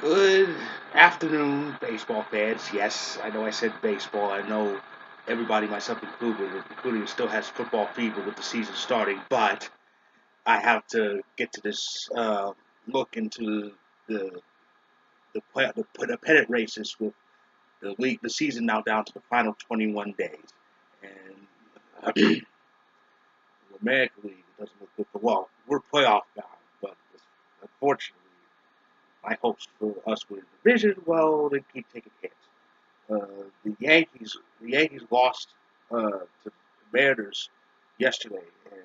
Good afternoon, baseball fans. Yes, I know I said baseball. I know everybody, myself including, still has football fever with the season starting. But I have to get to this look into the the pennant races with the season now down to the final 21 days, and the American League doesn't look good. Well, we're playoff bound, but unfortunately, my hopes for us winning the division, well, they keep taking hits. The Yankees lost to the Mariners yesterday, and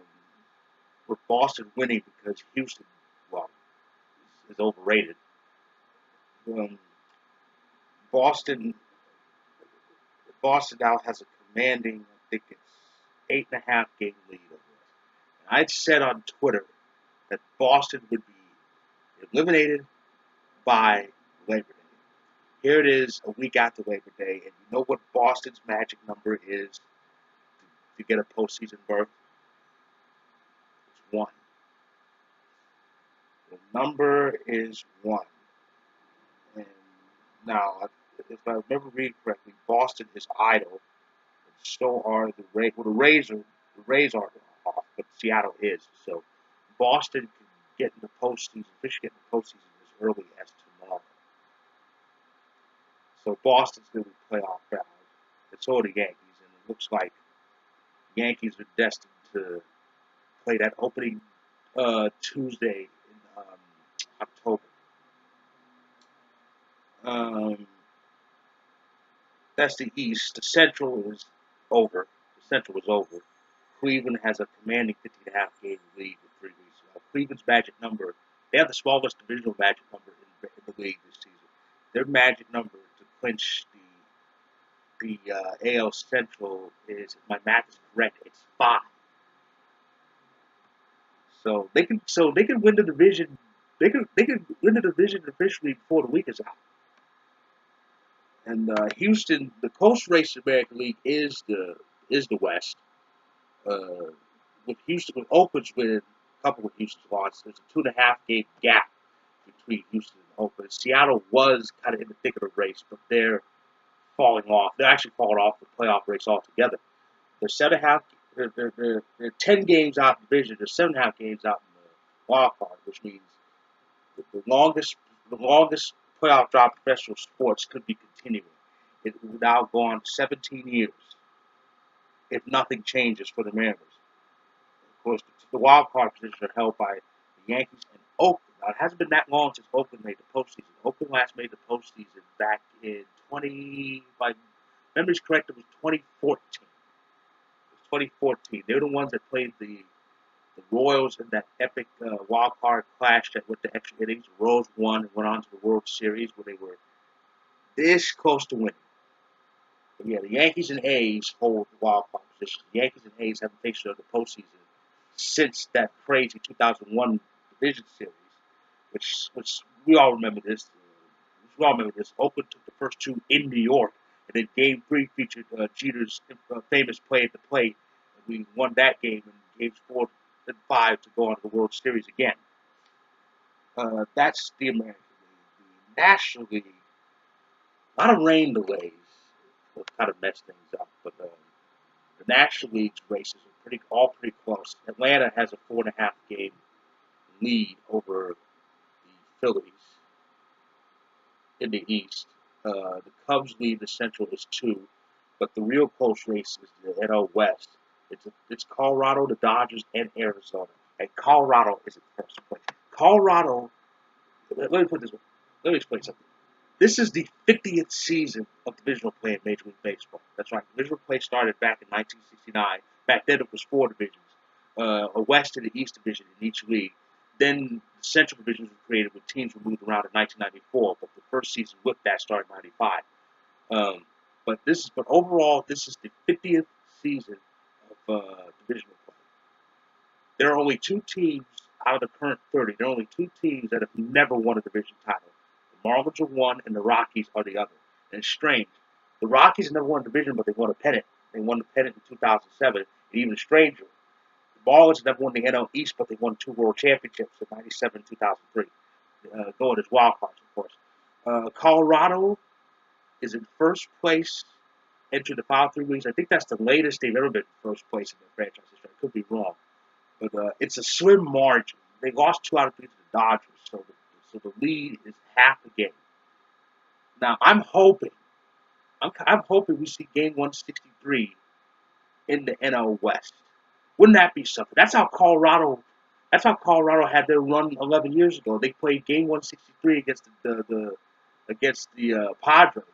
with Boston winning because Houston, well, is overrated. Um, Boston, Boston now has a commanding, I think it's 8.5 game lead over us. And I'd said on Twitter that Boston would be eliminated by Labor Day. Here it is, a week after Labor Day, and you know what Boston's magic number is to get a postseason berth? It's one. The number is one. And now, if I remember reading correctly, Boston is idle, and so are the Rays. Well, the Rays aren't off, but Seattle is. So Boston can get in the postseason, officially get in the postseason as early as tomorrow. So Boston's going to be playoff bound, and so are the Yankees. And it looks like the Yankees are destined to play that opening Tuesday in October. Um, that's the East. The Central is over. The Central is over. Cleveland has a commanding 50.5 game lead with 3 weeks left. Cleveland's magic number, they have the smallest divisional magic number in the league this season. Their magic number to clinch the AL Central is, if my math is correct, it's 5. So they can win the division. They can win the division officially before the week is out. And Houston, the close race in the American League is the West. Uh, with Houston, with Oakland's win, coupled with Houston's loss, there's a 2.5 game gap between Houston and Oakland. Seattle was kind of in the thick of the race, but they're falling off. They're actually falling off the playoff race altogether. They're 7.5. They're 10 games out of the division. They're 7.5 games out in the wild card, which means the longest playoff drought in professional sports could be continuing. It will now go on 17 years if nothing changes for the Mariners. Of course, the wild card positions are held by the Yankees and Oakland. Now, it hasn't been that long since Oakland made the postseason. Oakland last made the postseason back in 20, if my memory's correct, it was 2014. It was 2014. They're the ones that played the Royals in that epic wild card clash that went to extra innings. The Royals won and went on to the World Series where they were this close to winning. But yeah, the Yankees and A's hold the wild card position. The Yankees and A's haven't faced each other in the postseason since that crazy 2001 division series, which we all remember this. Oakland took the first two in New York, and then Game 3 featured Jeter's famous play at the plate. And we won that game in Games 4 and 5 to go on to the World Series again. That's the American League. The National League, a lot of rain delays will kind of mess things up, but the National League's races are all pretty close. Atlanta has a 4.5 game lead over the Phillies in the East. The Cubs lead the Central is 2, but the real close race is the NL West. It's Colorado, the Dodgers, and Arizona. And Colorado is in first place. Colorado, let me put this way. Let me explain something. This is the 50th season of divisional play in Major League Baseball. That's right. Divisional play started back in 1969. Back then it was 4 divisions, a West and an East division in each league. Then the Central divisions were created with teams were moved around in 1994, but the first season with that started in 95. But overall, this is the 50th season of divisional play. There are only 2 teams out of the current 30. There are only 2 teams that have never won a division title. The Marlins are one, and the Rockies are the other. And it's strange. The Rockies have never won a division, but they won a pennant. They won the pennant in 2007. And even stranger, the Marlins have never won the NL East, but they won 2 World Championships in '97 and 2003. Going as wild cards, of course. Colorado is in first place, entered the final 3 weeks. I think that's the latest they've ever been first place in their franchise history. I could be wrong, but it's a slim margin. They lost 2 out of 3 to the Dodgers, so the lead is half a game. Now I'm hoping we see Game 163 in the NL West. Wouldn't that be something? That's how Colorado had their run 11 years ago. They played Game 163 against the Padres,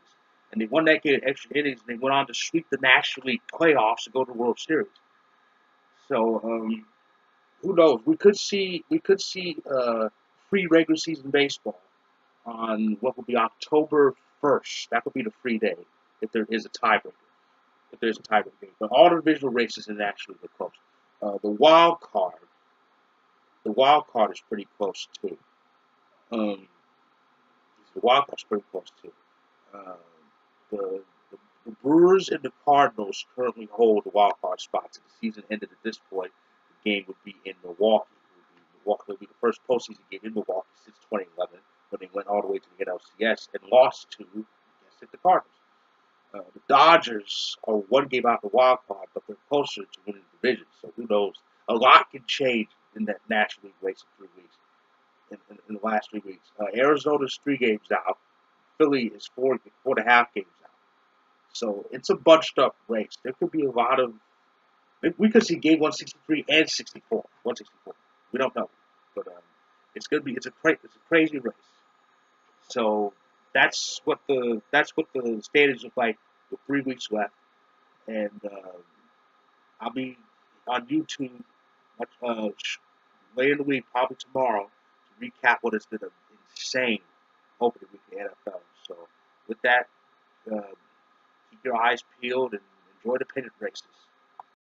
and they won that game in extra innings. And they went on to sweep the National League playoffs to go to the World Series. So who knows? We could see free regular season baseball on what will be October 1st. That would be the free day if there is a tiebreaker. If there's a tiebreaker, but all the divisional races in actually are close. The wild card is pretty close too. Um, the wild card's pretty close too. Uh, the, the Brewers and the Cardinals currently hold the wild card spots. If the season ended at this point, the game would be in Milwaukee. Milwaukee would be the first postseason game in Milwaukee since 2011, when they went all the way to the NLCS and lost to, the Cardinals. The Dodgers are 1 game out of the wild card, but they're closer to winning the division. So who knows? A lot can change in that National League race in 3 weeks. In the last 3 weeks, Arizona's 3 games out. Philly is 4.5 games out. So it's a bunched up race. There could be a lot of. We could see Game 163 and 64. 164. We don't know, but it's gonna be. It's a crazy race. So that's what the standings look like with 3 weeks left, and I'll be on YouTube later in the week, probably tomorrow, to recap what has been an insane opening week in the NFL. So with that, uh, keep your eyes peeled and enjoy the pennant races.